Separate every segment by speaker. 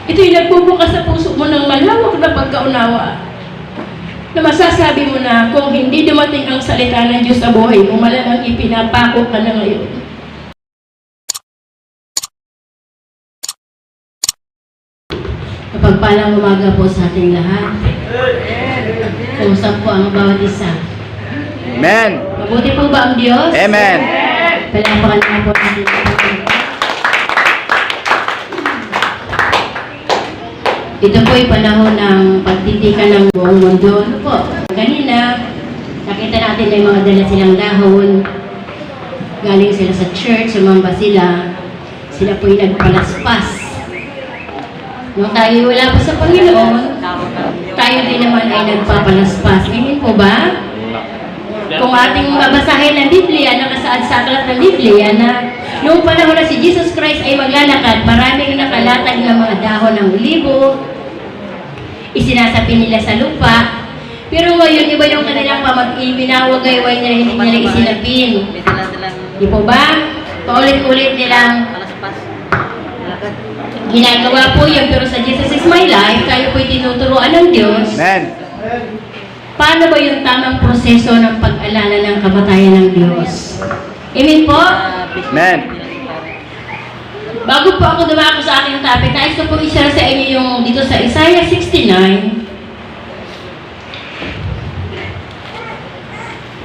Speaker 1: Ito'y nagbubukas sa puso mo ng malawak na pagkaunawa na masasabi mo na kung hindi dumating ang salita ng Diyos sa buhay mo, malamang ipinapako ka na ngayon. Mapagpalang umaga po sa ating lahat. Kamusta po ang bawat isa?
Speaker 2: Amen.
Speaker 1: Mabuti po ba ang Diyos?
Speaker 2: Amen.
Speaker 1: Palapakan na po natin. Ito po ay panahon ng pagtitikan ng buong mundo. Ano po? Kanina, nakita natin na yung mga dala silang dahon. Galing sila sa church, sumamba sila. Sila po ay nagpalaspas. Nung tayo wala pa sa Panginoon, tayo din naman ay nagpapalaspas. Ganyan po ba? Kung ating mabasahin ng Biblia, nakasaad sa aklat ng Biblia na noong panahon na si Jesus Christ ay maglalakad, maraming nakalatag ng mga dahon ng libo, isinasapi nila sa lupa, pero ngayon iba yung kanilang binawagayway na hindi nila isinapin. Di po ba? Paulit-ulit nilang ginagawa po yun, pero sa Jesus is my life, tayo po'y tinuturuan ng Diyos.
Speaker 2: Amen.
Speaker 1: Paano ba yung tamang proseso ng pag-alala ng kamatayan ng Diyos? Amen po?
Speaker 2: Amen.
Speaker 1: Bago po ako dumako sa aking topic, nais ko po i-share sa inyo yung dito sa Isaiah 69.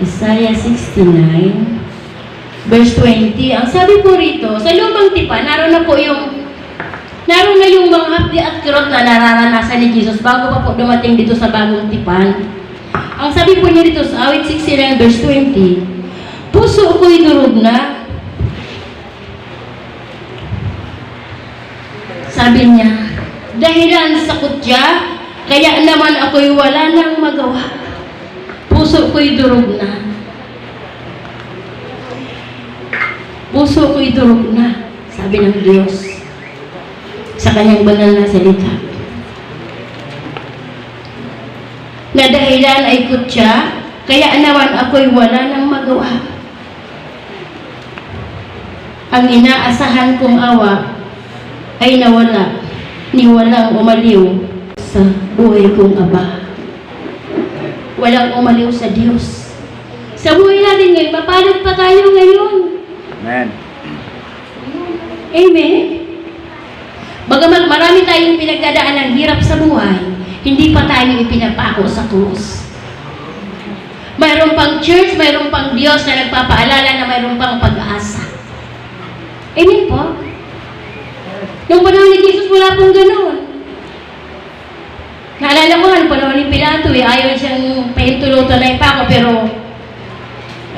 Speaker 1: Isaiah 69, verse 20. Ang sabi po rito, sa lumang tipan, naroon na yung mga hapdi at kirot na nararanasan ni Jesus bago pa po dumating dito sa bagong tipan. Ang sabi po niya dito sa awit 69 verse 20, puso ko'y durog na. Sabi niya, dahilan sa kutya, kaya naman ako'y wala nang magawa. Puso ko'y durog na. Puso ko'y durog na, sabi ng Diyos sa kanyang banal na salita. Na dahilan ay kutya, kaya naman ako'y wala nang magawa. Ang inaasahan kong awa ay nawala, ni walang umaliw sa buhay kong aba. Walang umaliw sa Diyos. Sa buhay natin ngayon, mapalad pa tayo ngayon.
Speaker 2: Amen.
Speaker 1: Amen? Bagamat marami tayong pinagdadaan ng hirap sa buhay, hindi pa tayo ipinapako sa krus. Mayroon pang church, mayroon pang Diyos na nagpapaalala na mayroon pang pag-asa. Amen po? Nung panahon ni Jesus, wala pong ganoon. Naalala ko nga, nung panahon ni Pilato, ayaw siyang pahintulutan na ipako, pero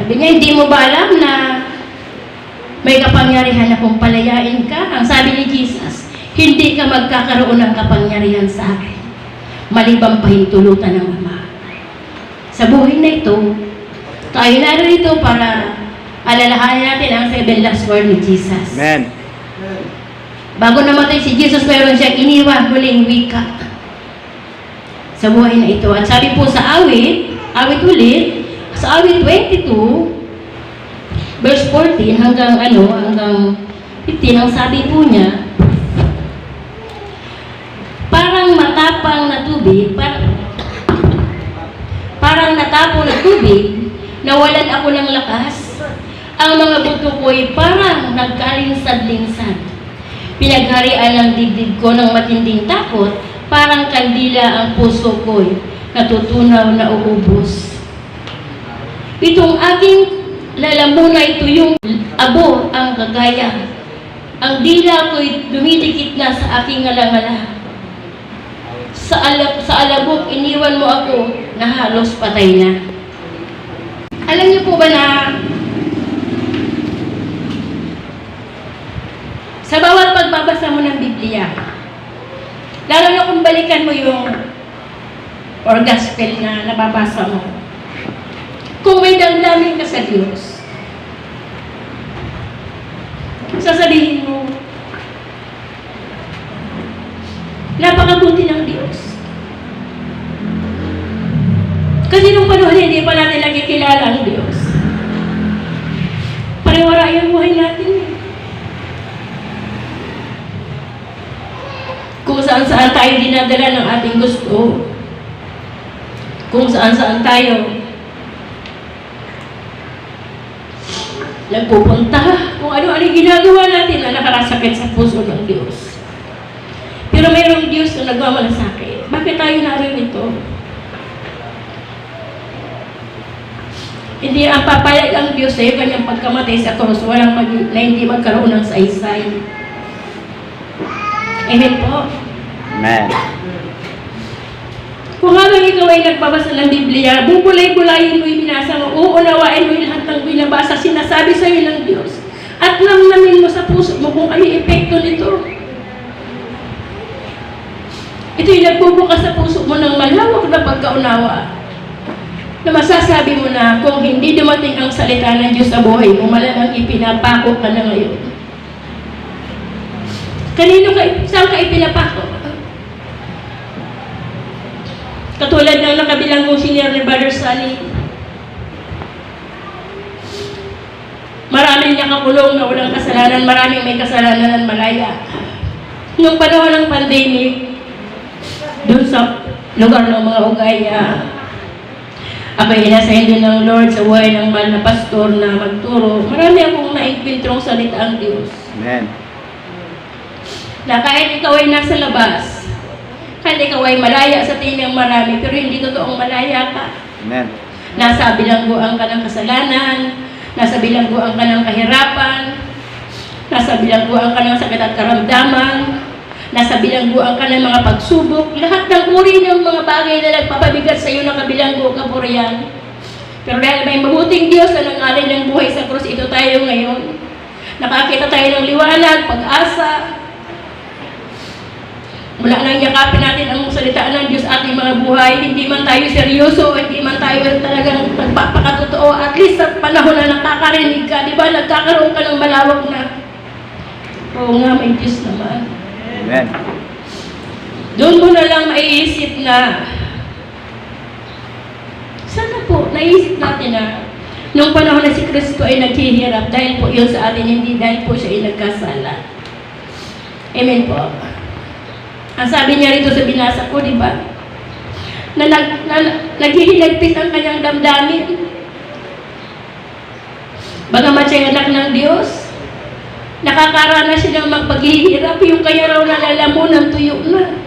Speaker 1: sabi niya, hindi mo ba alam na may kapangyarihan na kung palayain ka? Ang sabi ni Jesus, hindi ka magkakaroon ng kapangyarihan sa akin, malibang pahintulutan ng Ama. Sa buhay na ito, tayo narito para alalahanin natin ang 7 last word ni Jesus.
Speaker 2: Amen.
Speaker 1: Bago namatay si Jesus, mayroon siyang iniwan huling wika sa buhay na ito. At sabi po sa awit ulit, sa awit 22, verse 14 hanggang 15, ang sabi po niya, parang matapang na tubig, parang natapong na tubig, nawalan ako ng lakas. Ang mga buto ko'y parang nagkalinsad-linsad. Pinagharian ng dibdib ko ng matinding takot, parang kandila ang puso ko'y natutunaw na uubos. Itong aking lalamunan, ito yung abo ang kagaya. Ang dila ko'y dumidikit na sa aking alangala. Sa alabok, iniwan mo ako na halos patay na. Alam niyo po ba na sa bawat pagbabasa mo ng Biblia, lalo na kung balikan mo yung or gospel na nababasa mo, kung may damdamin ka sa Diyos, sasabihin mo, napakabuti ng Diyos. Kasi nung panahon hindi pa natin nakikilala ang Diyos, pariwara yung buhay natin. Kung saan-saan tayo dinadala ng ating gusto. Kung saan-saan tayo nagpupunta. Kung ano-ano ginagawa natin na nakakasakit sa puso ng Diyos. Pero mayroong Diyos na nagmamalasakit. Bakit tayo narito? Hindi ang papayag ang Diyos sa iyo kanyang pagkamatay sa krus, na hindi magkaroon ng saysay. Amen po.
Speaker 2: Amen.
Speaker 1: Kung habang ikaw ay nagbabasa ng Biblia, bubulay-bulayin mo yung binasa mo, uunawain mo yung lahat ng binabasa, sinasabi sa iyo ng Diyos. At namnamin mo sa puso mo kung ano yung epekto nito. Ito yung nagbubukas sa puso mo ng malawak na pagkaunawa. Na masasabi mo na kung hindi dumating ang salita ng Diyos sa buhay mo, malamang ipinapako ka na ngayon. Saan ka ipinapako? Katulad ng nakabilang kong senior ni Brother Sally. Maraming nakakulong na walang kasalanan, maraming may kasalanan ng malaya. Nung panahon ng pandemic, doon sa lugar ng mga ugaya, ako ay inasahin din ng Lord sa buhay ng mahal na pastor na magturo. Marami akong nainkwintrong salita ang Diyos.
Speaker 2: Amen.
Speaker 1: Na kahit ikaw ay nasa labas, kahit ikaw ay malaya sa tingin ng marami, pero hindi totoong malaya ka.
Speaker 2: Amen.
Speaker 1: Nasa bilangguan ka ng kasalanan, nasa bilangguan ka ng kahirapan, nasa bilangguan ka ng sakit at karamdaman, nasa bilangguan ka ng mga pagsubok, lahat ng uri ng mga bagay na nagpapabigat sa iyo ng kabilanggo ka po riyan. Pero dahil may mabuting Diyos na nangalay ng buhay sa krus, ito tayo ngayon. Nakakita tayo ng liwanag, pag-asa. Mula nang yakapin natin ang salita ng Diyos ating mga buhay, hindi man tayo seryoso, hindi man tayo talagang nagpapakatotoo, at least sa panahon na nakakarinig ka, di ba, nagkakaroon ka ng malawak na, oo nga, may Diyos naman.
Speaker 2: Amen.
Speaker 1: Doon mo na lang maiisip na, sana po, naisip natin na, nung panahon na si Kristo ay naghihirap, dahil po yun sa atin, hindi dahil po siya ay nagkasala. Amen po. Ang sabi niya rito sa binasa ko, di ba? Na naghihilagpit ang kanyang damdamin. Bagamat siya anak ng Diyos, nakakaranas siya ng magpaghihirap, yung kanya raw nalalamunan, tuyo na.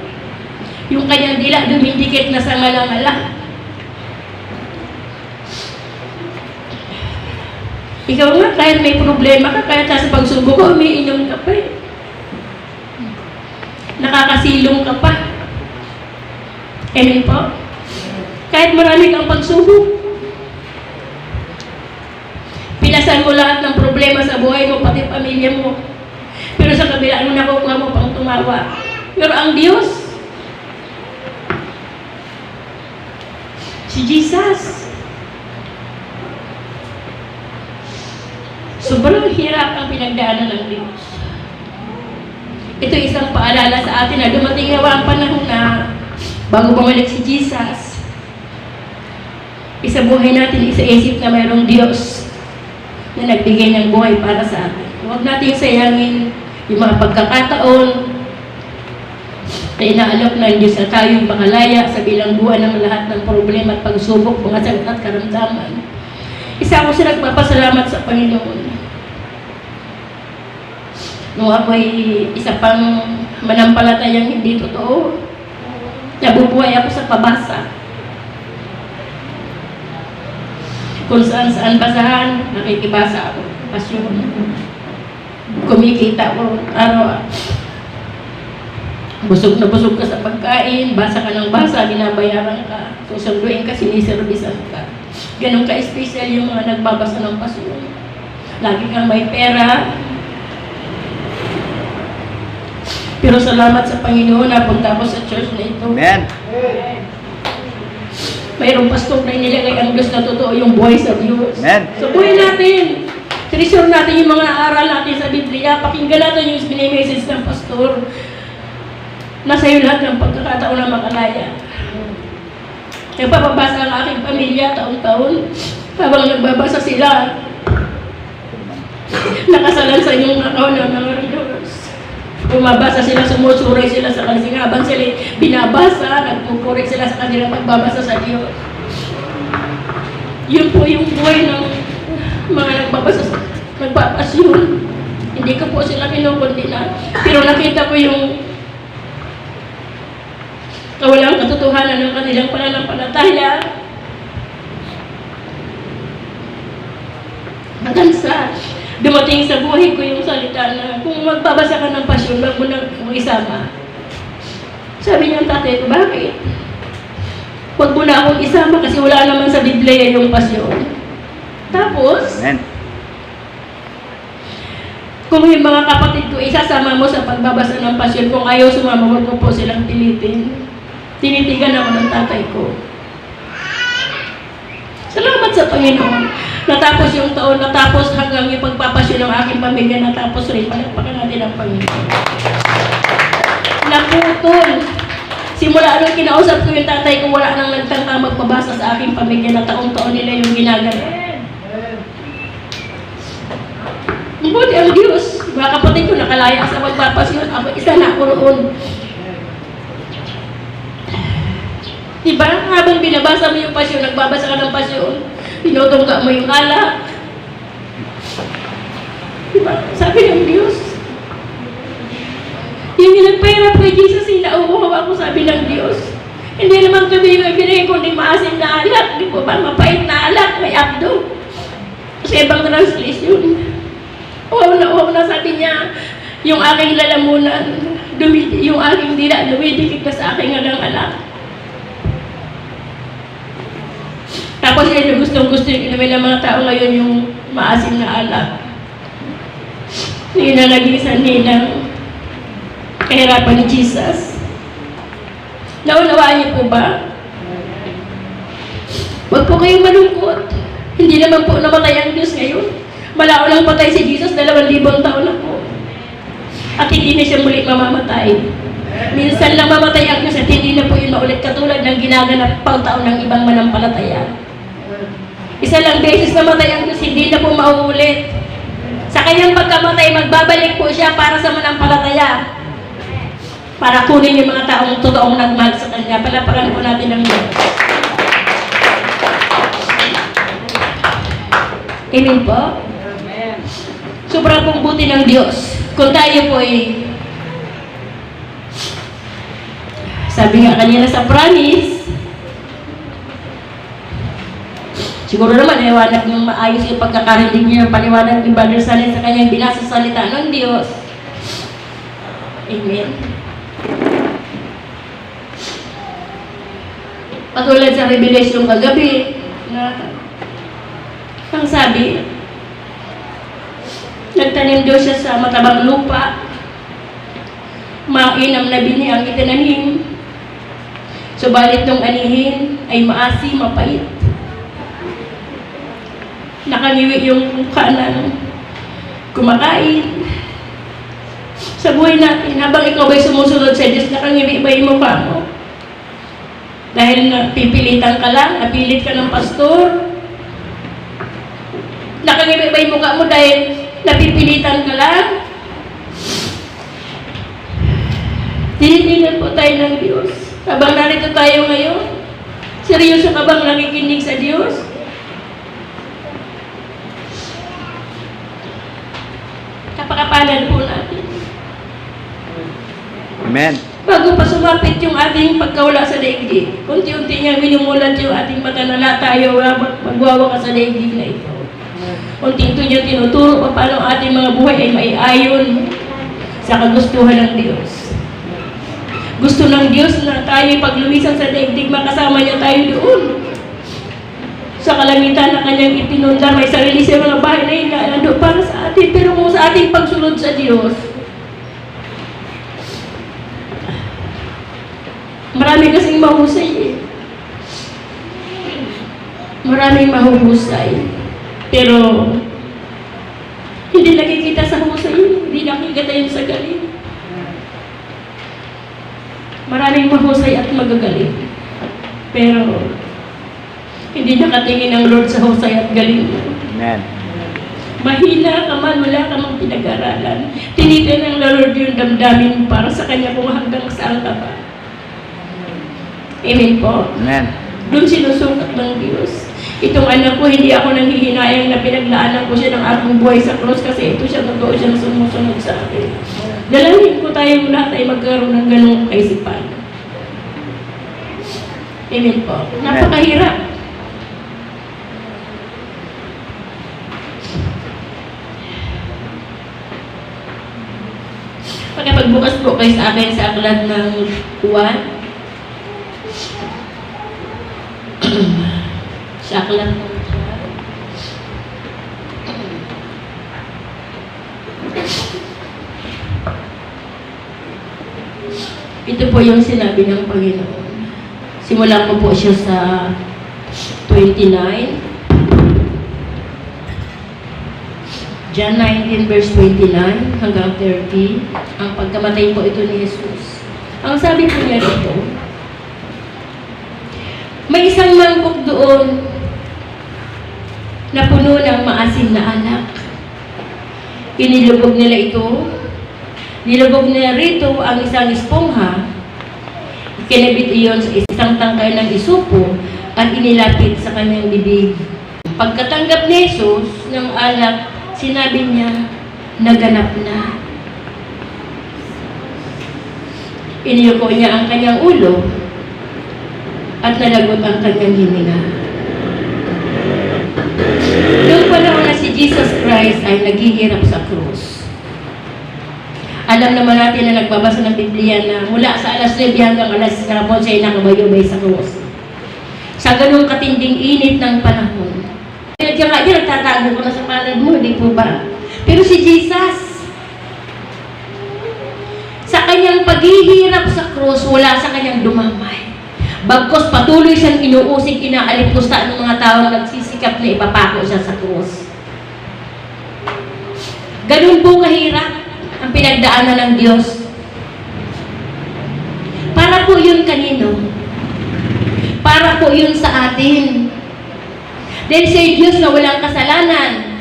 Speaker 1: Yung kanyang dila, dumidikit na sa ngala-ngala. Ikaw nga, kahit may problema ka, kahit sa pagsubok ko, umiinom ka pa eh. Nakakasilong ka pa. Amen po? Kahit marami kang pagsubok. Pinasan mo lahat ng problema sa buhay mo, pati pamilya mo. Pero sa kabila mo nakukuha mo pang tumawa. Pero ang Diyos, si Jesus, sobrang hirap ang pinagdaanan ng Diyos. Ito isang paalala sa atin na dumating na ang panahon na bago bumalik si Jesus, isa buhay natin, isa isip na mayroong Diyos na nagbigay ng buhay para sa atin. Huwag natin sayangin yung mga pagkakataon na inaalok ng Diyos na tayo'y makalaya sa bilangguan ng lahat ng problema at pagsubok, mga sakit at karamdaman. Isa ako sa nagpapasalamat sa Panginoon. Nung ako'y isa pang manampalatayang hindi totoo, nabubuhay ako sa pabasa. Kung saan-saan basahan, nakikibasa ako. Pasyon. Kumikita ako araw. Busog na busog ka sa pagkain, basa ka ng basa, binabayaran ka. Susunduin ka, siniservisan ka. Ganun ka-special yung mga nagbabasa ng pasyon. Lagi kang may pera. Pero salamat sa Panginoon, napunta ako sa church na ito.
Speaker 2: Amen.
Speaker 1: Mayroong pastor na inilagay ang Diyos na totoo yung buhay sa Diyos.
Speaker 2: Amen.
Speaker 1: So buhay natin. Treasure natin yung mga aral natin sa Biblia. Pakinggan natin yung mini-message ng pastor. Nasa iyo lahat ng pagkakataon na makalaya. Nagpapabasa ang aking pamilya taon-taon. Habang nagbabasa sila, nakasalan sa inyong account ng mga readers.
Speaker 3: Bumabasa sila, sumusuray sila sa kanilang habang sila binabasa, nagpupurik sila sa kanilang pagbabasa sa Diyos. Yun po yung buhay ng mga nagpapasyon. Hindi ko po sila kinukundina. Pero nakita ko yung kawalang katotohanan ng kanilang pananampalataya. Hanggang sa dumating sa buhay ko yung salita na kung magbabasa ka ng pasyon, wag mo nang isama. Sabi niya ang tatay ko, bakit? Wag mo na akong isama kasi wala naman sa Biblia yung pasyon. Tapos,
Speaker 2: Amen.
Speaker 3: kung yung mga kapatid ko, isasama mo sa pagbabasa ng pasyon, kung ayaw sumama, wag ko po silang pilitin. Tinitigan ako ng tatay ko. Salamat sa Panginoon. Natapos yung taon, natapos hanggang yung pagpapasyon ng aking pamilya, natapos rin. Palagpakan natin ang Panginoon. Naputol. Simula nung kinausap ko yung tatay ko, wala nang nagtangka magpabasa sa aking pamilya na taong-taon nila yung ginagawa. Mabuti ang Diyos. Mga kapatid ko nakalaya sa magpapasyon. Ako isa na ako roon. Diba? Habang binabasa mo yung pasyon, nagbabasa ka ng pasyon, pinutungka mo yung alak. Diba? Sabi ng Diyos. Yung nagpahirap kay Jesus, sinauuhaw ako, sabi ng Diyos. Hindi naman kami yung ibinigay kundi maasim na alak. Di po ba? Mapait na alak, may abdo. Sa ibang translation. Uhaw na sabi niya, yung aking lalamunan, yung aking dila, dumidikit na sa aking alak. Tapos yun yung gustong-gusto yung inumin ng mga tao ngayon yung maasim na alak. Yun na naging sanhi ng kahirapan ni Jesus. Naunawaan niyo po ba? Huwag po kayong malungkot. Hindi naman po namatay ang Diyos ngayon. Malao lang patay si Jesus, 2,000 taon na po. At hindi na siya muli mamamatay. Minsan lang mamatay ang Diyos at hindi na po yun maulit katulad ng ginaganap pang taon ng ibang manampalataya. Isa lang beses namatay ang Diyos, hindi na po mauulit. Sa kanyang pagkamatay, magbabalik po siya para sa manampalataya. Para kunin yung mga taong totoong nagmahal sa Kanya. Palaparan po natin ang Diyos. Amen po? Sobrang pong buti ng Diyos. Kung tayo po ay sabi nga kanina sa promise, siguro naman, iwanag yung maayos yung pagkakarinig niya, paliwanag ni Brother Salin sa kanyang binasa salita ng Diyos. Amen. Patulad sa Revelation kagabi, na ang sabi, nagtanim daw siya sa matabang lupa, mainam na bini ang itinanim, subalit nung anihin ay maasim, mapait. Nakangiwi yung kanan, kumakain. Sa buhay natin, habang ikaw ay sumusunod sa Diyos, nakangiwi ba yung mukha mo? Dahil napipilitan ka lang, napilit ka ng pastor. Nakangiwi ba yung mukha mo dahil napipilitan ka lang? Tinitingnan po tayo ng Diyos. Habang narito tayo ngayon, seryoso ka bang nakikinig sa Diyos? Kapakapalan po natin.
Speaker 2: Amen.
Speaker 3: Bago pa sumapit yung ating pagkawala sa daigdig, unti-unti niya minumulat yung ating mata na tayo magwawa ka sa daigdig na ito. Unti-unti niya tinuturo pa paano ating mga buhay ay maiayon sa kagustuhan ng Diyos. Gusto ng Diyos na tayo paglumisan sa daigdig, makasama niya tayo doon. Sa kalangitan na kanyang ipinundar, may sarili siya mga bahay na hinalando para sa atin. Pero kung sa ating pagsunod sa Diyos, marami kasing mahusay eh. Maraming mahuhusay. Pero, hindi nakikita sa husay yun. Hindi nakikita yun sa galing. Maraming mahusay at magagaling. Pero, hindi nakatingin ang Lord sa husay at galing mo.
Speaker 2: Amen.
Speaker 3: Mahina ka man, wala ka mang pinag-aralan. Tinitin ng Lord yung damdamin mo para sa Kanya kung hanggang saan ka ba. Amen po.
Speaker 2: Amen.
Speaker 3: Doon sinusukat ng Diyos. Itong anak ko, hindi ako nanghihinayang na pinaglaanan ko siya ng aking buhay sa cross kasi ito siya, totoo siyang sumusunod sa akin. Dalangin ko tayong lahat ay magkaroon ng ganung kaisipan. Amen po. Napakahirap. Pagkapagbukas po kayo sa akin sa aklat ng Juan, sa aklat ng Juan, ito po yung sinabi ng Panginoon. Simulan ko po siya sa 29. John 19 verse 29 hanggang 30, ang pagkamatay po ito ni Jesus. Ang sabi po niya dito, may isang mangkok doon na puno ng maasim na alak. Inilubog nila ito. Nilubog nila rito ang isang espongha. Ikinabit iyon sa isang tangkay ng isupo at inilapit sa kanyang bibig. Pagkatanggap ni Jesus ng alak, sinabi niya, naganap na. Iniyuko niya ang kanyang ulo at nalagot ang kanyang hininga. Noong panahon na si Jesus Christ ay naghihirap sa krus. Alam naman natin na nagbabasa ng Biblia na mula sa alas 9 hanggang alas 10 siya ay nakabayubay sa krus. Sa ganung katinding init ng panahon. Kaya nga yan, nagtatago ko na sa palad mo, di po ba? Pero si Jesus, sa kanyang paghihirap sa krus, wala sa kanyang dumamay. Bagkos patuloy siyang inuusig, inaalipustaan ng mga taong nagsisikap na ipapako siya sa krus. Ganun po kahirap ang pinagdaanan ng Diyos. Para po yun kanino? Para po yun sa atin. Dahil sa Diyos na walang kasalanan.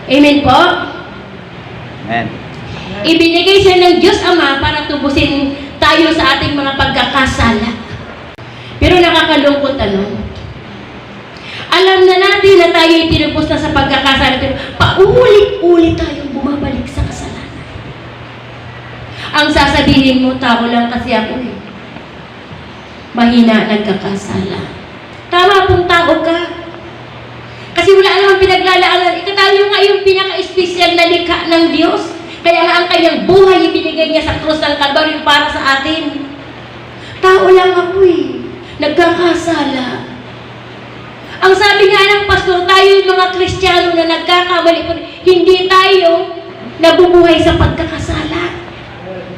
Speaker 3: Amen po?
Speaker 2: Amen.
Speaker 3: Ibinigay siya ng Diyos Ama para tubusin tayo sa ating mga pagkakasala. Pero nakakalungkot ano? Alam na natin na tayo tinubos na sa pagkakasala. Paulit-ulit tayong bumabalik sa kasalanan. Ang sasabihin mo, tao lang kasi ako eh. Mahina nagkakasala. Tama pong tao ka. Kasi wala namang pinaglalaanan. Tayo nga yung pinaka-espesyal na likha ng Diyos. Kaya nga ang kanyang buhay ibinigay niya sa krus ng Kalbaryo para sa atin. Tao lang ako eh. Nagkakasala. Ang sabi nga ng pastor, tayo yung mga Kristiyano na nagkakamali po, hindi tayo nabubuhay sa pagkakasala.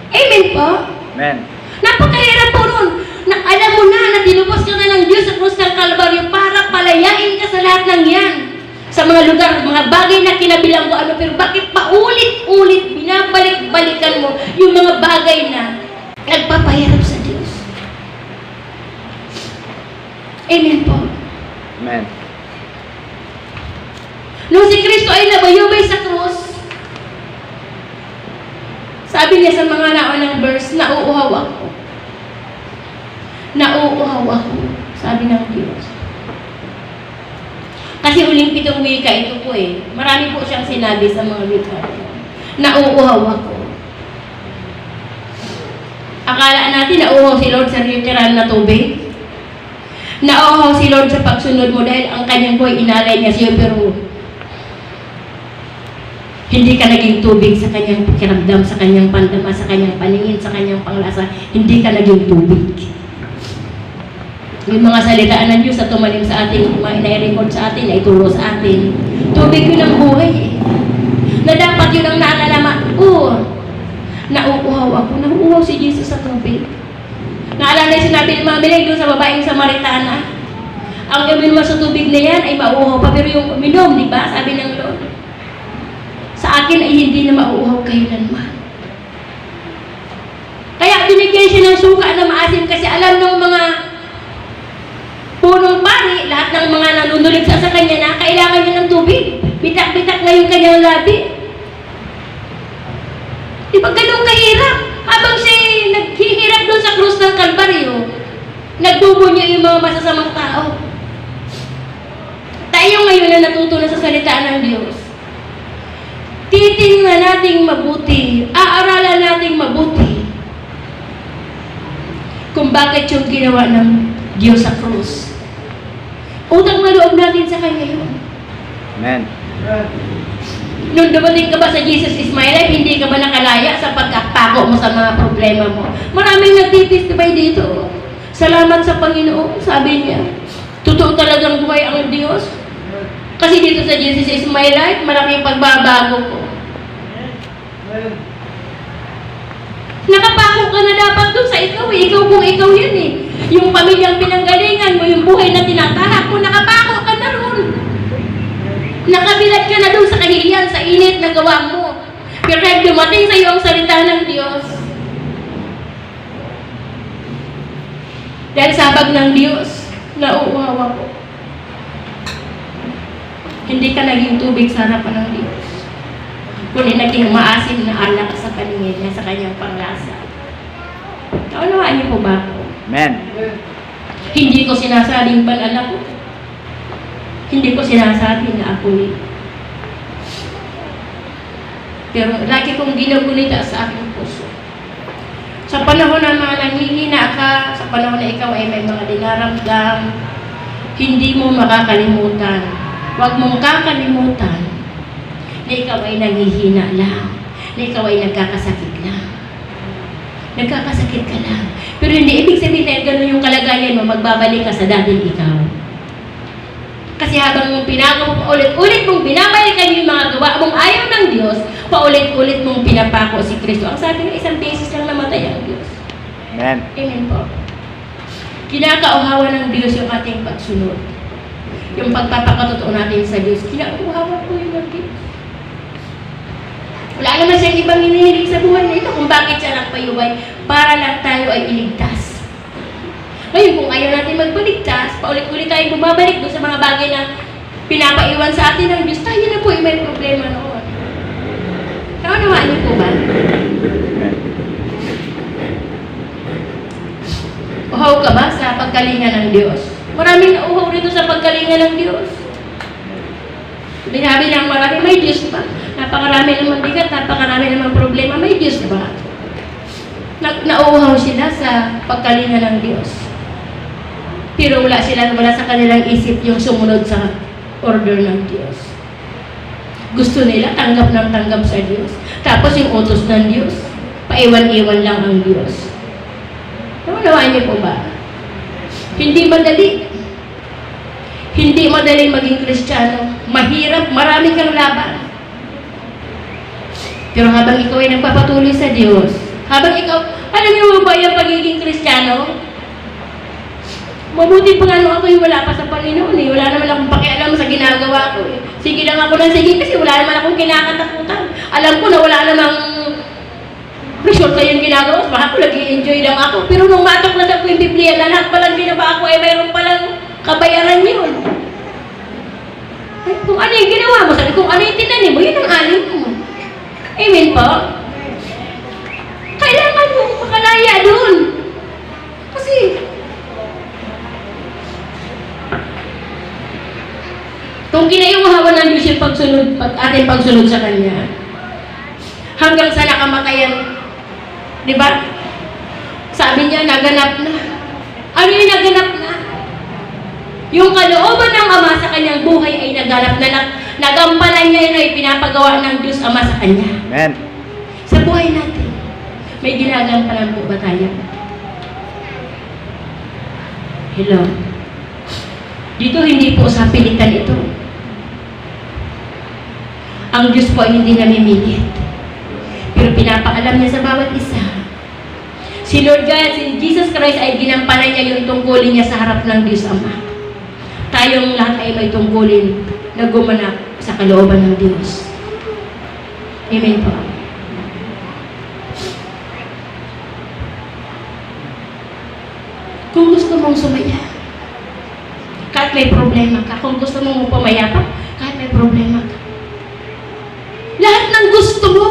Speaker 3: Amen po?
Speaker 2: Amen.
Speaker 3: Napakahirap po nun. Na, alam mo na tinubos ka na ng Diyos sa krus ng Kalbaryo para palayain ka sa lahat ng yan. Sa mga lugar, mga bagay na kinabilang mo, ano, pero bakit paulit-ulit binabalik-balikan mo yung mga bagay na nagpapahirap sa Diyos? Amen po.
Speaker 2: Amen.
Speaker 3: Nung si Kristo ay nabayubay sa krus, sabi niya sa mga naunang verse, nauuhaw ako. Nauuhaw ako, sabi ng Diyos. Kasi huling 7 wika ito po eh. Marami po siyang sinabi sa mga wika. Nauuhaw ako. Akala natin nauuhaw si Lord sa literal na tubig. Nauuhaw si Lord sa pagsunod mo dahil ang kanyang buhay inalay niya siya, pero hindi ka naging tubig sa kanyang pakiramdam, sa kanyang pandama, sa kanyang paningin, sa kanyang panglasa. Hindi ka naging tubig. Yung mga salitaan ng Diyos na tumalim sa atin, na-record sa atin, na ituro sa atin. Tubig yun ang buhay eh. Na dapat yun ang naalala, nauuhaw ako. Nauuhaw si Jesus sa tubig. Naalala yung sinabi ni Mama Mileg doon sa babaeng Samaritana. Ang uminom sa tubig na yan ay mauuhaw pa, pero yung uminom, di ba? Sabi ng Lord, sa akin ay hindi na mauuhaw kailanman. Kaya binigyan siya ng suka na maasim kasi alam ng mga punong pari, lahat ng mga nanunulig sa kanya na kailangan niya ng tubig. Bitak-bitak na yung kanyang labi. Di ba ganun kahirap? Habang siya naghihirap doon sa krus ng Kalbaryo, nagbubunya yung mga masasamang tao. Tayo ngayon na natutunan sa salita ng Diyos. Titingnan nating mabuti, aaralan nating mabuti kung bakit yung ginawa ng Diyos sa krus. Utang na loob natin sa Kanya yun.
Speaker 2: Amen.
Speaker 3: Nung dumating ka ba sa Jesus is my life, hindi ka ba nakalaya sa pagkapako mo sa mga problema mo? Maraming nagtitisibay dito. Salamat sa Panginoon, sabi niya. Totoo talagang buhay ang Diyos. Kasi dito sa Jesus is my life, malaking pagbabago ko. Nakapako ka na dapat doon sa ikaw eh. Ikaw kung ikaw yan eh. Yung pamilyang pinanggalingan mo, yung buhay na tinatahak mo, nakapako ka na roon. Nakabilat ka na doon sa kahihiyan, sa init na gawa mo. Pero kahit dumating sa iyo ang salita ng Diyos, dahil sabag ng Diyos, nauuhawa ko. Hindi ka naging tubig sa harapan ng Diyos. Kundi naging maasim na alak sa paningin niya sa kanyang panglasa. Naunawaan niyo po ba ako?
Speaker 2: Amen.
Speaker 3: Hindi ko sinasabing banal ako. Hindi ko sinasabi na ako'y. Pero lagi kong ginugunita sa aking puso. Sa panahon na mga nanghihina ka, sa panahon na ikaw ay may mga dinaramdam, hindi mo makakalimutan. Huwag mong kakalimutan na ikaw ay nanghihina lang, na ikaw ay nagkakasakit lang. Nagkakasakit ka lang. Pero hindi ibig sabihin na gano'n yung kalagayan mo, magbabalik ka sa dating ikaw. Kasi habang paulit-ulit mong binabalikan yung mga gawa mong ayaw ng Diyos, paulit-ulit mong pinapako si Kristo. Ang sabi ng isang beses lang namatay ang Diyos.
Speaker 2: Amen.
Speaker 3: Amen po. Kinakauhawan ng Diyos yung ating pagsunod. Yung pagpapakatotoo natin sa Diyos, kinakauhawan po yun ng Diyos. Wala naman siyang ibang hinihiling sa buhay na ito kung bakit siya nagpayuway para lang tayo ay iligtas. Ngayon, kung ayaw natin magbaligtas, paulit-ulit tayong bumabalik doon sa mga bagay na pinapaiwan sa atin ng Diyos, tayo na po ay may problema noon. Naunawaan niyo po ba? Uhaw ka ba sa pagkalinga ng Diyos? Maraming nauhaw rito sa pagkalinga ng Diyos. Binabi lang marami, may Diyos ba? Napakarami naman bigat, napakarami naman problema, may Diyos ba? Nauhaw sila sa pagkalinga ng Diyos. Pero wala sa kanilang isip yung sumunod sa order ng Diyos. Gusto nila tanggap ng tanggap sa Diyos. Tapos yung utos ng Diyos, paiwan-iwan lang ang Diyos. Naunawaan niyo po ba? Hindi madali. Hindi madali maging Kristiyano. Mahirap, marami kang laban. Pero habang ikaw ay nagpapatuloy sa Diyos, habang ikaw, alam niyo ba yung pagiging Kristiyano? Mabuti pa nga nung ako yung wala pa sa Panginoon eh. Wala naman akong pakialam sa ginagawa ko eh. Sige lang ako ng sige kasi wala naman akong kinakatakutan. Alam ko na wala namang resulta yung ginagawa. Baka ko nag-i-enjoy lang ako. Pero nung matok na sa ko yung Biblia na lahat palang ginawa ko ay mayroon palang kabayaran yun. Ay, kung ano yung ginawa mo, sabi kung ano yung tinanim mo, yun ang alim mo. Amen po? Kailangan mo makalaya doon. Kasi kung ginayuhawan ng Diyos yung ating pagsunod sa Kanya, hanggang sa nakamatayan, di ba? Sabi niya, naganap na. Ano yung naganap na? Yung kalooban ng Ama sa Kanyang buhay ay naganap na. Nagampanan niya yun ay pinapagawa ng Diyos Ama sa Kanya.
Speaker 2: Amen.
Speaker 3: Sa buhay natin, may ginagampanan po ba tayo? Hello? Dito hindi po sa pilitan ito. Ang Diyos po ay hindi namimilit. Pero pinapaalam niya sa bawat isa. Si Lord God, si Jesus Christ ay ginampanan niya yung tungkulin niya sa harap ng Diyos Ama. Tayong lahat ay may tungkulin na gumanap sa kalooban ng Diyos. Amen po. Kung gusto mong sumaya, kahit may problema ka. Kung gusto mo pumayapa, kahit may problema ka. Lahat ng gusto mo.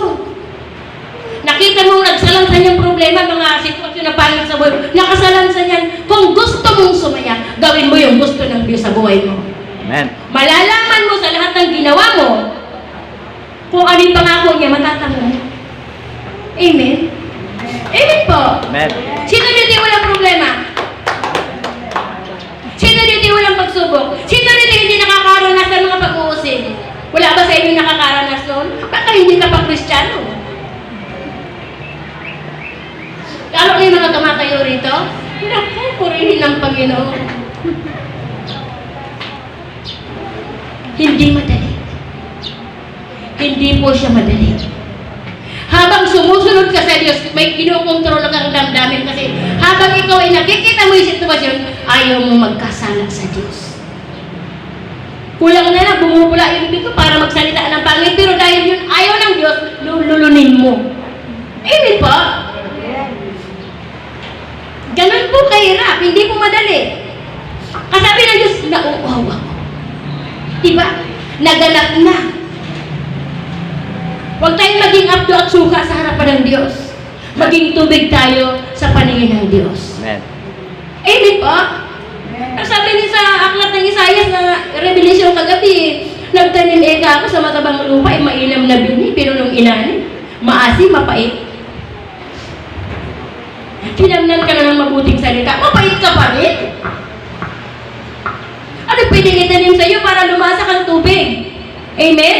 Speaker 3: Nakita mong nagsalansan yung problema, mga sitwasyon na pangit sa buhay mo, nakasalansan yan. Kung gusto mong sumaya, gawin mo yung gusto ng Diyos sa buhay mo.
Speaker 2: Amen.
Speaker 3: Malalaman mo sa lahat ng ginawa mo, kung ano yung pangako niya, matatamo mo. Amen? Amen po.
Speaker 2: Amen.
Speaker 3: Sino dito walang problema? Sino dito walang pagsubok? Sino dito hindi nakakaranas ng mga pag-uusin? Wala ba sa inyo nakakaranas noon? Baka hindi ka pa Kristiyano. Lalo na yung mga tumatayo rito, naku, purihin ng Panginoon. Hindi madali. Hindi po siya madali. Habang sumusunod ka sa Diyos, may kinukontrol kang damdamin kasi habang ikaw ay nakikita mo yung sitwasyon, ayaw mo magkasala sa Diyos. Kulang na lang, bumubula yung bibig ko para magsalita ng pangit, pero dahil yun ayaw ng Diyos, lulunin mo. Amen po? Ganun po kahirap, hindi po madali. Kasabi ng Diyos, nauuhaw ako. Diba? Naganap na. Huwag tayong maging abdo at suka sa harapan ng Diyos. Maging tubig tayo sa paningin ng Diyos.
Speaker 2: Amen.
Speaker 3: Amen po? Ang sabi niya sa aklat ng Isaias na Revelation kagabi, nagtanim eka ako sa matabang lupa, mainam na bini, pero nung inanin, maasim, mapait. Tinamnan ka na ng mabuting salita, mapait ka pa rin. Ano pwedeng itanim sa iyo para lumasa kang tubig? Amen?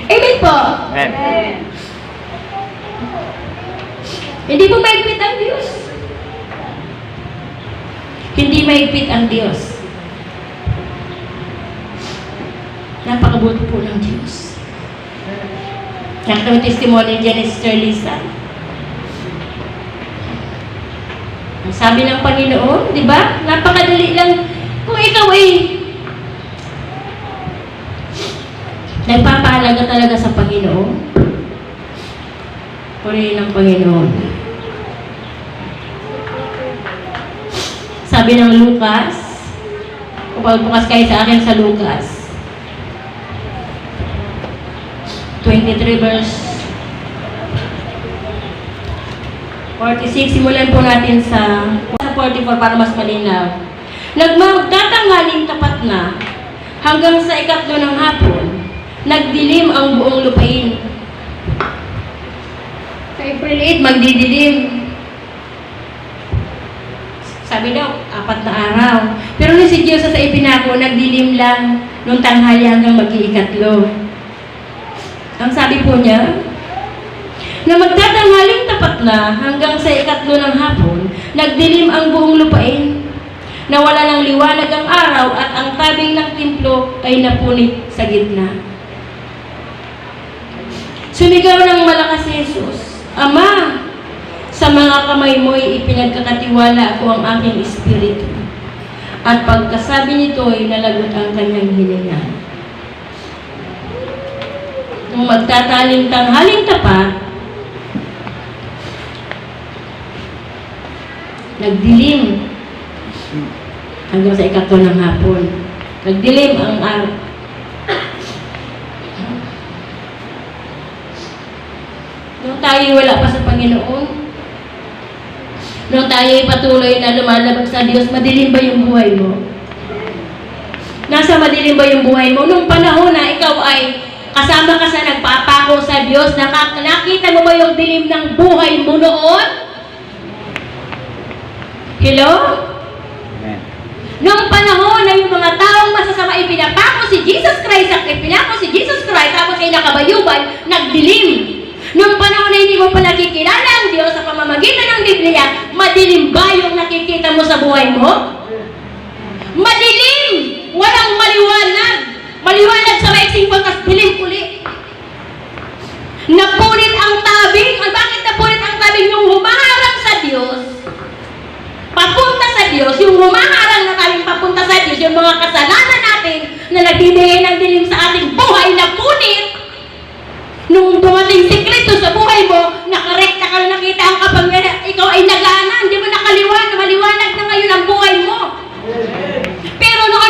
Speaker 3: Amen po?
Speaker 2: Amen.
Speaker 3: Hindi po mahigpit ang Diyos. Hindi mahigpit ang Diyos. Napakabuti po ng Diyos. Nakita mo testimony dyan ni Sister Lisa. Ang sabi ng Panginoon, di ba? Napakadali lang. Kung ikaw ay nagpapahalaga talaga sa Panginoon, purihin ng Panginoon. Sabi ng Lucas, kapag bukas kayo sa akin sa Lucas 23 verse 46, simulan po natin sa 44 para mas malinaw. Nagmagtatanghaling tapat na hanggang sa ikatlo ng hapon, nagdilim ang buong lupain. Sa April 8, magdidilim. Sabi daw, 4 na araw. Pero nung si Diyos sa ipinako, nagdilim lang nung tanghali hanggang mag-iikatlo. Ang sabi po niya, na magtatanghaling tapat na hanggang sa ikatlo ng hapon, nagdilim ang buong lupain. Nawala ng liwanag ang araw at ang tabing ng templo ay napunit sa gitna. Sumigaw ng malakas si Jesus, Ama, sa mga kamay mo'y ipinagkakatiwala ako ang aking espiritu. At pagkasabi nito ay nalagot ang kanyang hininga. Nung magtataling tanghaling tapat, nagdilim hanggang sa ikatlo ng hapon. Nagdilim ang araw. Nung tayo wala pa sa Panginoon, nung tayo patuloy na lumalabag sa Diyos, madilim ba yung buhay mo? Nasa madilim ba yung buhay mo? Nung panahon na ikaw ay kasama ka sa nagpapako sa Diyos, nakita mo ba yung dilim ng buhay mo noon? Hello?
Speaker 2: Amen.
Speaker 3: Noong panahon na yung mga taong masasama ay pinapako si Jesus Christ at pinako si Jesus Christ tapos ay nakabayubay, nagdilim. Noong panahon na hindi mo pa nakikilala ang Diyos sa pamamagitan ng Biblia, madilim ba yung nakikita mo sa buhay mo? Madilim! Walang maliwanag! Maliwanag sa maiksing pagkas dilim uli. Napunit ang tabing. Bakit napunit ang tabing? Yung humaharang sa Diyos, papunta sa Diyos, yung humaharang na tayong papunta sa Diyos, yung mga kasalanan natin na nagbibigay ng dilim sa ating buhay na punit, nung dumating si Kristo sa buhay mo, nakarekta ka na nakita ang kapangyarihan, ikaw ay nagana, hindi mo maliwanag na ngayon ang buhay mo. Pero nung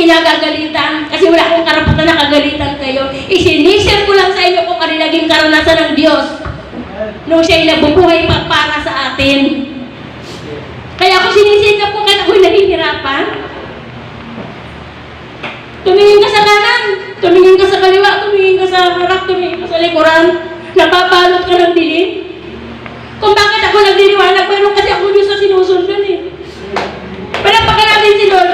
Speaker 3: kinagagalitan kasi wala akong karapatan na kagalitan kayo. Isinishare ko lang sa inyo kung ano naging karanasan ng Diyos nung siya'y nabubuhay pa para sa atin. Kaya ako sinisikap ko kahit ako'y nahihirapan. Tumingin ka sa kanan, tumingin ka sa kaliwa, tumingin ka sa harap, tumingin ka sa likuran. Napabalot ka ng dilim. Kung bakit ako nagdiliwanag, mayroon kasi ako Diyos na sinusundan eh. Palapakan natin si Lord.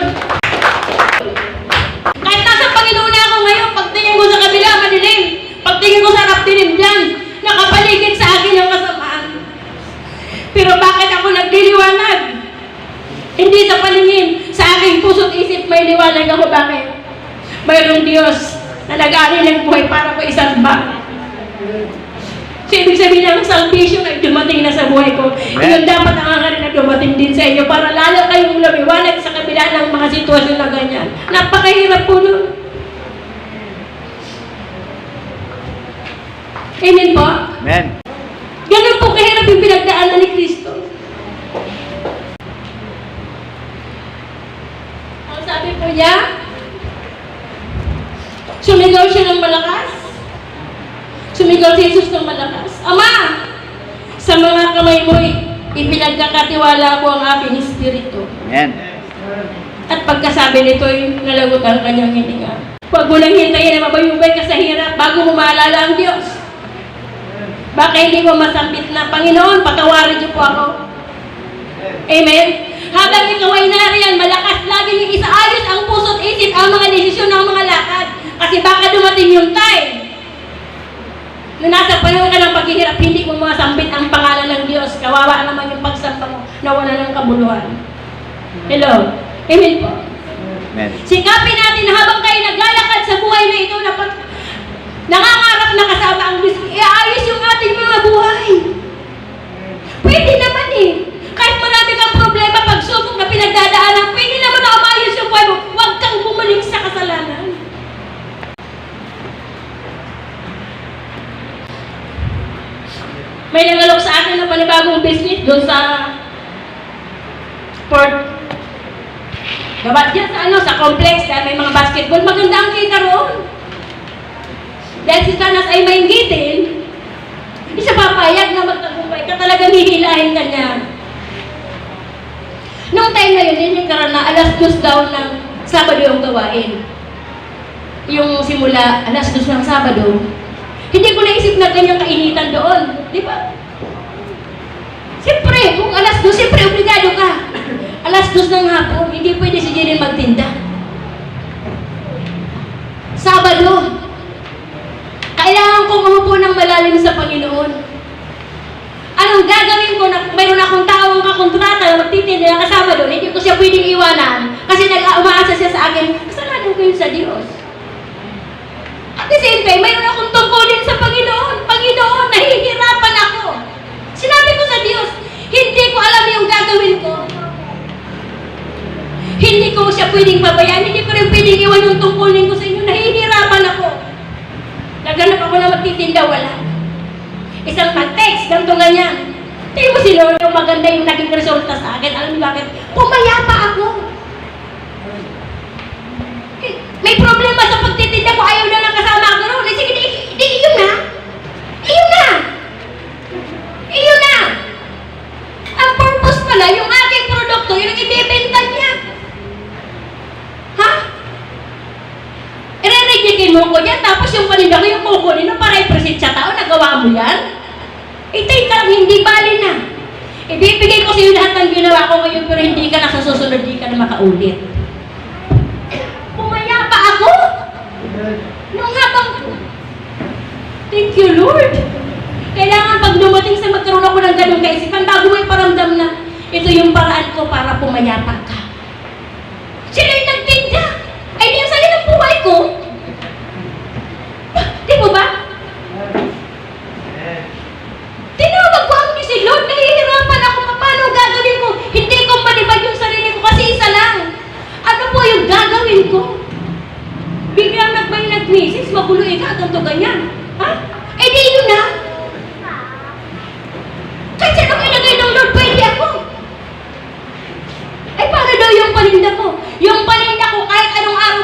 Speaker 3: Kahit nasa Panginoon na ako ngayon, pagtingin ko sa kabila, madilim. Pagtingin ko sa harap, dilim dyan. Nakapaligid sa akin ang kasamaan. Pero bakit ako nagdiliwanag? Hindi sa paningin, sa aking puso't isip may liwanag ako. Bakit? Mayroong Diyos na nag-aari ng buhay para ko isalba. So, ibig sabihin ng salvation ay dumating na sa buhay ko. Yun dapat ang hangarin na dumating din sa inyo para lalo kayong lumiwanag sa kabila ng mga sitwasyon na ganyan. Napakahirap po nun. Amen po?
Speaker 2: Amen.
Speaker 3: Ganun po kahirap yung pinagdaanan ni Kristo. Ang sabi po niya, sumigaw siya ng malakas. Sumigaw si Jesus ng malakas. Ama, sa mga kamay mo'y ipinagkakatiwala ko ang aking espiritu.
Speaker 2: Amen.
Speaker 3: At pagkasabi nito'y nalagot ang kanyang hininga. Huwag mo lang hintayin na mabayubay ka sa hirap bago mo maalala ang Diyos. Baka hindi mo masambit na, Panginoon, patawarin niyo po ako. Amen? Habang ikaw ay nariyan, malakas lagi niyong isaayos ang puso't isip, ang mga desisyon ng mga lakad. Kasi baka dumating yung time na nasa panahon ka ng paghihirap, hindi mo masambit ang pangalan ng Diyos. Kawawa naman yung pagsamba mo na wala ng kabuluhan. Hello? Amen po?
Speaker 2: Amen.
Speaker 3: Sikapin natin na habang kayo naglalakad sa buhay na ito, na nangangarap na kasama ang Diyos, iayos yung ating mga buhay. Pwede naman eh. Kahit marami kang problema, pagsubok na pinagdadaanan, pwede naman na umayos yung buhay mo. Huwag kang bumalik sa kasalanan. May nangalok sa akin ng panibagong business doon sa Port. Gabat dyan sa complex, dahil may mga basketball. Maganda ang kita roon. Dahil si Sanas ay mainggitin, hindi siya papayag na magtagumpay ka, talagang hihilahin ka niya. Noong time na yun, dinikaran na 2:00 daw ng Sabado yung gawain. Yung simula 2:00 ng Sabado, hindi ko naisip na ganyang kainitan doon. Di ba? Siyempre, kung 2:00, siyempre obligado ka. 2:00 ng hapon, hindi pwede si Jillian magtinda. Sabado, kailangan kong umupo ng malalim sa Panginoon. Anong gagawin ko na mayroon akong taong kakontrata na magtitinda na kasama doon, hindi ko siya pwedeng iwanan kasi umaasa siya sa akin, kasalanan ko yun sa Diyos. At the same time, mayroon akong tungkulin sa Panginoon. Panginoon, nahihirapan ako. Sinabi ko sa Diyos, hindi ko alam yung gagawin ko. Hindi ko siya pwedeng pabayaan, hindi ko rin pwedeng iwan yung tungkulin ko sa inyo. Nahihirapan ako. Naganap ako na magtitinda, wala. Isang mag-text, ganito ganyan. Tingin mo si Lord, yung maganda yung naging resulta sa akin. Alam niyo bakit? Pumayapa ako. May problema sa pagtitinda ko, ayaw na lang kasama ako roon. Sige, di, iyon na. Iyon na. Iyon na. Ang purpose pala, yung aking produkto, yung ibibenta niya. Ha? I-rejectin mo ko dyan, tapos yung paninda ko, yung kukunin mo para i-present sa tao, nagawa mo yan? Take lang, hindi bali na. Ibibigay ko sa iyo lahat ng ginawa ko ngayon, pero hindi ka na sa susunod, hindi ka na makaulit. Pumayapa ako. Nung habang, thank you, Lord. Kailangan pag dumating sa magkaroon ako ng ganong kaisipan, bago mo iparamdam na, ito yung paraan ko para pumayapa ka. Sila yung nagtinda. Ay, di ang saya ng buhay ko. Di mo ba? Tinawag ko ang si Lord, nahihirapan ako, paano gagawin ko? Hindi ko malibad yung sarili ko kasi isa lang. Ano po yung gagawin ko? Biglang nag-misis, magulo ka, ganito ganyan. Ha? Eh di yun na. Kahit saan ako ilagay ng Lord, pwede ako. Ay, para daw yung paninda ko. Yung paninda ko, kahit anong araw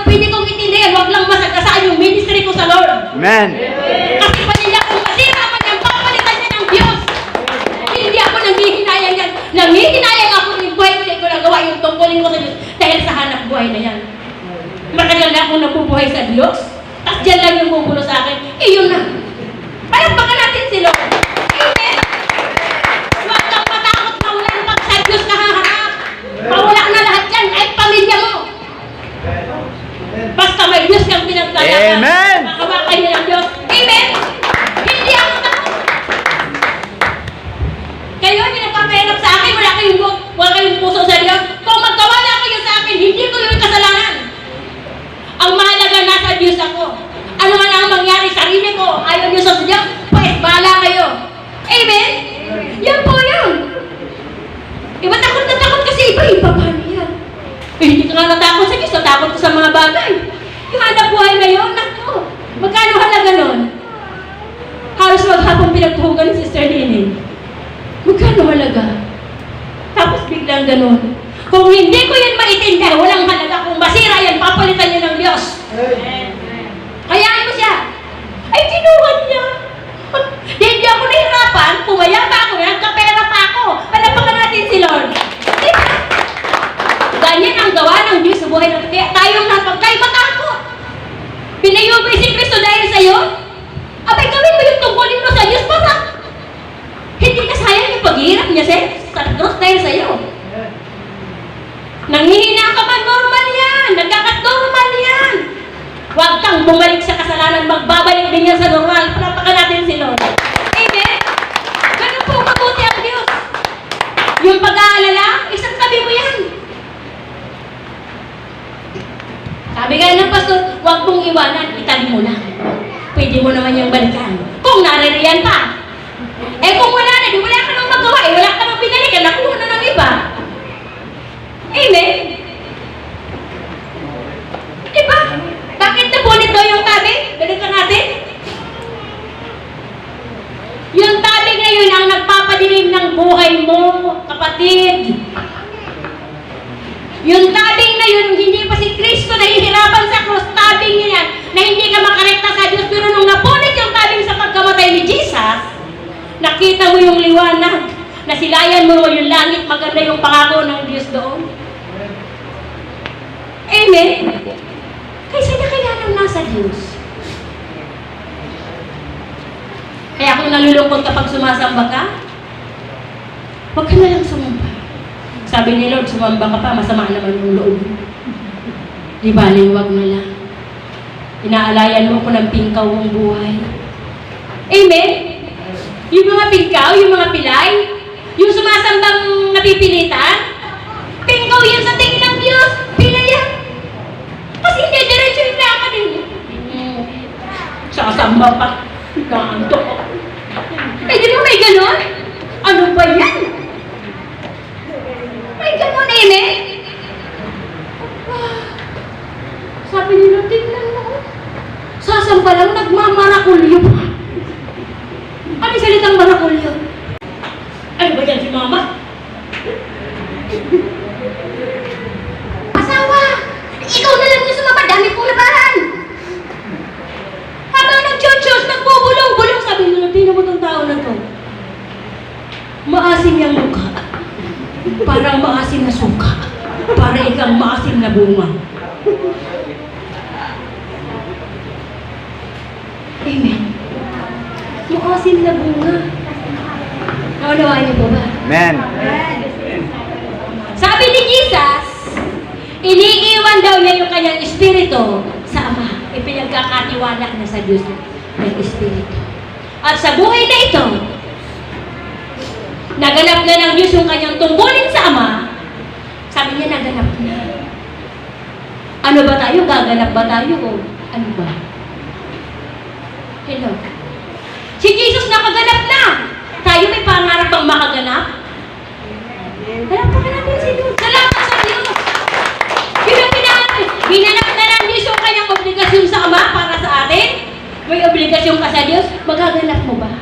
Speaker 3: buhay sa Diyos? Tapos dyan lang yung bumulo sa akin. Eh, yun na. Palakpakan natin si Lord. Amen? Huwag kang matakot mawalan pag sa Diyos ka haharap. Mawala na lahat yan, kahit pamilya mo. Basta may Diyos kang pinagtalakan.
Speaker 2: Amen!
Speaker 3: Makawakan niyo ng Diyos. Amen? Hindi ako takot. Kayo, hindi nagpapahirap sa akin. Wala kayong puso sa Diyos. Kung magkawala kayo sa akin, hindi ko yung kasalanan. Ang mahalaga nasa Diyos ako. Ano man ang mangyari sa sarili ko, ayaw Diyos sa Diyos, pues bahala kayo. Amen? Yan po yun. Iba takot na takot kasi iba-iba paano yan. Eh, hindi ka nga natakot sa Diyos, natakot ko sa mga bagay. Yung anak buhay ngayon, naku, magkano halaga nun? Halos maghapong pinagtuhugan ni Sister Linin. Magkano halaga? Tapos biglang ganun. Kung hindi ko yan maintindihan, walang halaga. Kung masira yan, papalitan niyo ng Diyos. Hayaan mo siya. Ay, kinuha niya. Hindi ako nahirapan, pumaya pa ako, nagkapera pa ako. Palapakan natin si Lord. Diba? Ganyan ang gawa ng Diyos sa buhay natin. Kaya tayong napag kayo matakot. Pinayubay si Kristo dahil sa'yo. Abay, gawin mo yung tungkulin mo sa Diyos para hindi ka sayang yung paghihirap niya sa cross dahil sa'yo. Nanghihina ka man, normal yan. Nagkakat-normal yan. Huwag kang bumalik sa kasalanan, magbabalik din yan sa normal. Palapakan natin si Lord. Amen? Ganun po mabuti ang Diyos. Yung pag-aalala, isang tabi mo yan. Sabi nga ng pastor, huwag mong iwanan, itabi mo na. Pwede mo naman yung balikan. Kung naririyan pa. Eh kung wala na, di wala ka nang magawa. Eh wala ka nang binalikan, nakuha na ng iba. Amen? Diba? Bakit nabulit daw yung tabi? Balikan natin. Yung tabi ngayon ang nagpapadilim ng buhay mo, kapatid. Yung tabing na yun, hindi pa si Kristo nahihirapan sa cross, tabing niya yan, na hindi ka makarekta sa Diyos. Pero nung napunit yung tabing sa pagkamatay ni Jesus, nakita mo yung liwanag, nasilayan mo yung langit, maganda yung pangako ng Diyos doon. Amen? Kaysa na kaya nang nasa Diyos. Kaya kung nalulungkot kapag sumasamba ka, huwag ka na lang sumamba. Sabi ni Lord, sumamba ka pa, masama naman yung loob. Di ba, huwag na lang. Inaalayan mo ko ng pingkaw mong buhay. Amen? Yung mga pingkaw, yung mga pilay, yung sumasambang napipilitan, pingkaw yan sa tingin ng Diyos, pilay yan. Kasi hindi, diretso yung lakad eh. Sasamba pa. Ganto. Eh, di ba may ganon? Ano ba yan? May ganon, amen? Sabi nila, tingnan mo. Sasamba lang, nagmamarakulyo pa. Ano yung salitang marakulyo? Ano ba yan si Mama? Asawa! Ikaw na lang yung sumama, dami kong labahan! Habang nag-church, nagbubulong-bulong, sabi nila, tingnan mo tong tao na to. Maasim yung mukha. Parang maasim na suka. Para ikang maasim na bunga. Amen. Maasim na bunga. Naunawaan niyo po ba?
Speaker 2: Amen.
Speaker 3: Sabi ni Jesus, iniiwan daw niya yung kanyang espiritu sa Ama. Ipinagkakatiwala na sa Diyos ng espiritu. At sa buhay na ito, naganap na ng Diyos yung kanyang tungkulin sa Ama. Sabi niya, naganap na. Ano ba tayo? Gaganap ba tayo? O ano ba? Hello? Si Jesus nakaganap na. Tayo may pangarap bang makaganap? Palakpakan natin si Lord. Salamat sa Diyos. Ginanap na ng Diyos yung kanyang obligasyon sa Ama para sa atin. May obligasyon ka sa Diyos. Magaganap mo ba?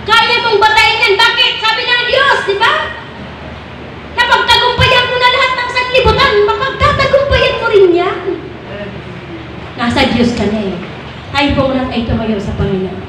Speaker 3: Kaya mong batayin yan. Bakit? Sabi ng Diyos, di ba? Napagtagumpayan mo na lahat ng sanlibutan. Mapagtatagumpayan mo rin yan. Nasa Diyos ka na eh. Tayo po muna tayo tumayo sa Panginoon.